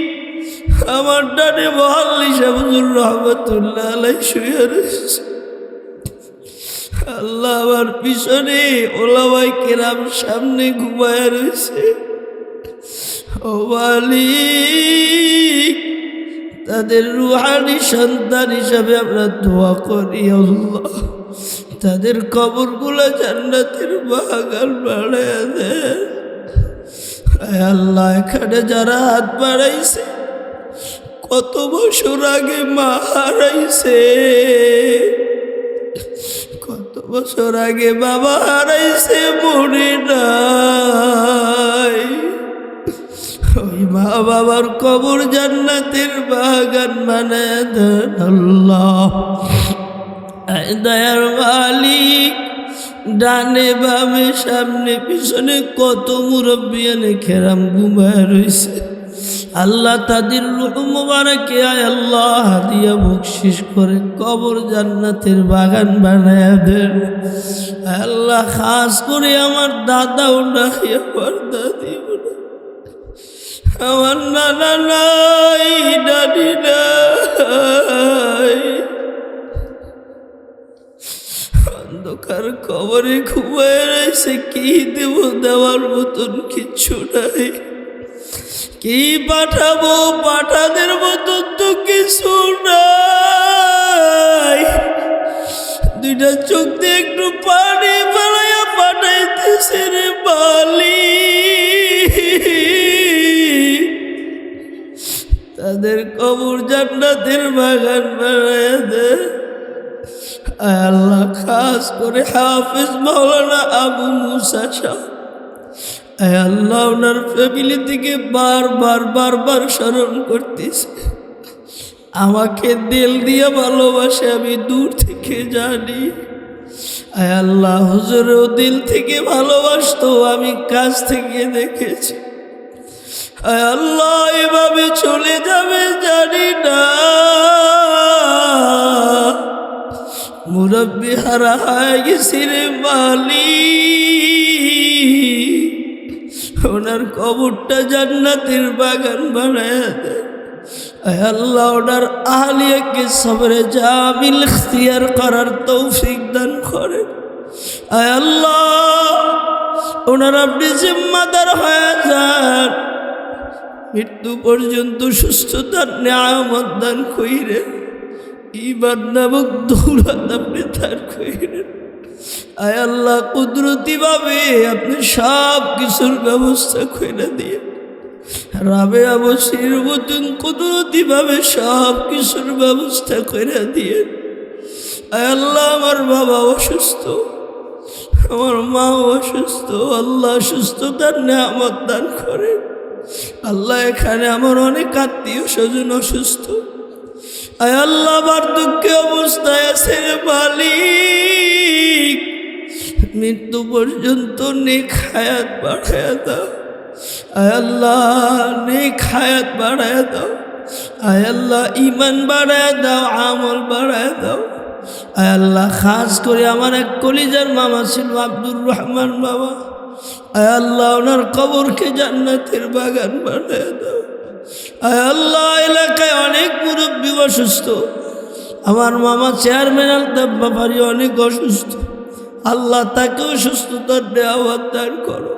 আমার ডানে মহল্লি শামসুর রহমতুল্লাহ আলাইহি শুয়ে রয়েছে, আল্লাহ আমার পিছনে ওলামায়ে কেরাম সামনে ঘুমায় রয়েছে। ও মালিক তাদের রুহানি সন্তান হিসাবে আমরা দোয়া করি, আল্লাহ তাদের কবরগুলো জান্নাতের বাগান বানায় দেন। আল্লাহ এখানে যারা হাত বাড়াইছে কত বছর আগে মা হারাইছে, কত বছর আগে বাবা হারাইছে মনে নাই, ওই মা বাবার কবর জান্নাতের বাগান বানায় দেন আল্লাহ। দয়ার মালিক ডানে বামে সামনে পিছনে কত মুরব্বিয়ানে কেরাম ঘুমায় রয়েছে, আল্লাহ তাদের রূহ মুবারকে আয় আল্লাহ হাদিয়া বকশিশ করে কবর জান্নাতের বাগান বানায় দেন। আল্লাহ খাস করে আমার দাদাও নাই, আমার দাদিও নাই, আমার নানা নাই, দাদি নাই, অন্ধকার কবরে ঘুমায় রয়েছে, কি দেব, দেওয়ার মতন কিচ্ছু নাই, কি পাঠাবো, পাঠাদের মতন তো কিছু নাই, দুইটা চোখ দিয়ে একটু পানি ফেলাইয়া পাঠাইতেছে রে মালিক, তাদের কবর জান্নাতের বাগান বানায় দে। আল্লাহ খাস করে হাফেজ মাওলানা আবু মুসা শাহ, আল্লাহ ওনার ফ্যামিলি থেকে বারবার স্মরণ করতেছে, আমাকে দিল দিয়ে ভালোবাসে, আমি দূর থেকে জানি। আল্লাহ হুজুরও দিল থেকে ভালোবাসতো, আমি কাছ থেকে দেখেছি। আল্লাহ এভাবে চলে যাবে জানি না, মুরব্বি হারা হয়ে গেছি রে মালিক, ওনার কবরটা জান্নাতের বাগান বানায় দেন। আল্লাহ ওনার আহলিয়াকে সবরে জামিল ইখতিয়ার করার তৌফিক দান করেন। আল্লাহ ওনার আপনি জিম্মাদার হয়ে যান, মৃত্যু পর্যন্ত সুস্থতার নিয়ামত দান কইরেন, ঈমান নামক দৌলত আপনি দান কইরেন। আয় আল্লাহ কুদরতি ভাবে আপনি সব কিছুর ব্যবস্থা করে দিয়ে, রাবেয়া বসির মতন কুদরতি ভাবে সব কিছুর ব্যবস্থা করে দিয়ে। আয় আল্লাহ আমার বাবা অসুস্থ, আমার মা অসুস্থ, আল্লাহ সুস্থতার নিয়ামত দান করেন। আল্লাহ এখানে আমার অনেক আত্মীয় স্বজন অসুস্থ, আয় আল্লাহ বার্ধক্য অবস্থায় আছে মালিক, মৃত্যু পর্যন্ত নেক হায়াত বাড়ায়া দাও। আয় আল্লাহ নেক হায়াত বাড়ায়া দাও, আয় আল্লাহ ঈমান বাড়ায়া দাও, আমল বাড়ায়া দাও। আয় আল্লাহ খাস করে আমার এক কলিজার মামা ছিল আব্দুর রহমান বাবা, আয় আল্লাহ ওনার কবরকে জান্নাতের বাগান বানায়া দাও। আয় আল্লাহ এলাকায় অনেক মুরব্বী অসুস্থ, আমার মামা চেয়ারম্যান আলতাফ ব্যাপারী অনেক অসুস্থ, আল্লাহ তাকেও সুস্থতার নিয়ামত দান করো।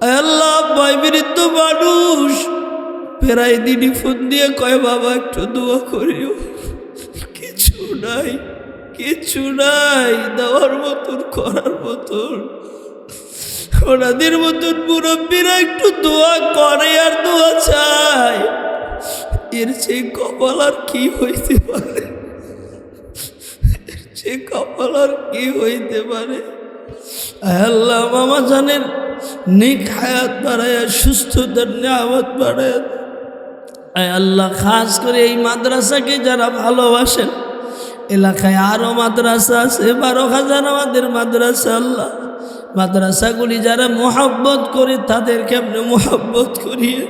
আয় আল্লাহ বয়বৃদ্ধ মানুষ প্রায় দিনই ফোন দিয়ে কয় বাবা একটু দোয়া করিও, কিছু নাই, কিছু নাই দেওয়ার মতন, করার মতন। ওনাদের মতন মুরব্বীরা একটু দোয়া করে আর দোয়া চায়, এর চেয়ে কপাল আর কি হইতে পারে? এর চেয়ে কপাল আর কি হইতে পারে? আল্লাহ মামা জানেন নেক হায়াত বাড়ায়, সুস্থতার নিয়ামত বাড়ায়। আল্লাহ খাস করে এই মাদ্রাসাকে যারা ভালোবাসেন, এলাকায় আরও মাদ্রাসা আছে, 12,000 আমাদের মাদ্রাসা। আল্লাহ মাদ্রাসাগুলি যারা মোহাব্বত করে তাদেরকে আপনি মোহাব্বত করিয়ে,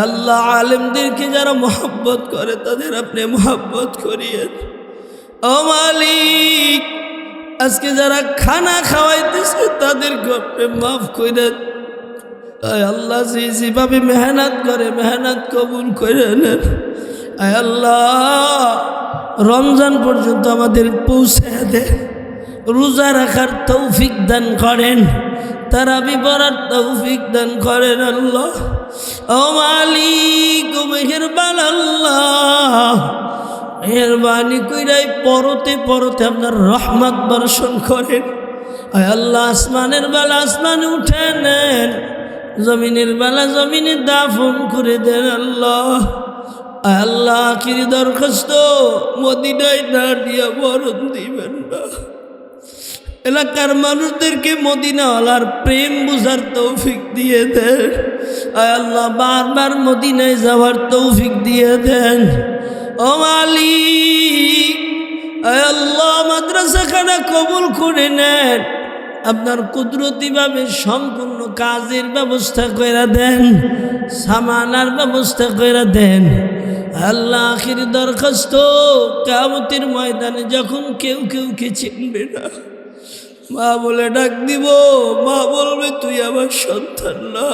আল্লাহ আলেমদেরকে যারা মোহাব্বত করে তাদের আপনি মোহাব্বত করিয়েন। ও মালিক, আজকে যারা খানা খাওয়াইতেছে তাদেরকে আপনি মাফ করেন। আল্লাহ যেভাবে মেহনত করে মেহনত কবুল করে নেন। আল্লাহ রমজান পর্যন্ত আমাদের পৌঁছে দেন, রোজা রাখার তৌফিক দান করেন, তারাবি পড়ার তৌফিক দান করেন। আল্লাহ ও মালিক ও মেহেরবান, আল্লাহ মেহরবানি কইরাই পরতে পরতে আপনার রহমত বর্ষণ করেন। আল্লাহ আসমানের বেলা আসমানে উঠে নেন, জমিনের বেলা জমিনে দাফন করে দেন। আল্লাহ আল্লাহ আখিরি দরখাস্ত, মদিনায় না দিয়া মরণ দিবেন না। এলাকার মানুষদেরকে মদিনাওয়ালার প্রেম বুঝার তৌফিক দিয়ে দেন। আল্লাহ বারবার মদিনায় যাওয়ার তৌফিক দিয়ে দেন। ও মালিক, আল্লাহ মাদ্রাসাখানা কবুল করে নেন, আপনার কুদরতিভাবে সম্পূর্ণ কাজের ব্যবস্থা করে দেন, সামানার ব্যবস্থা করে দেন। আল্লাহ আখির দরখাস্ত, কিয়ামতের ময়দানে যখন কেউ কেউকে চিনবে না, মা বলে ডাক দিব, মা বলবে তুই আমার সন্তান না।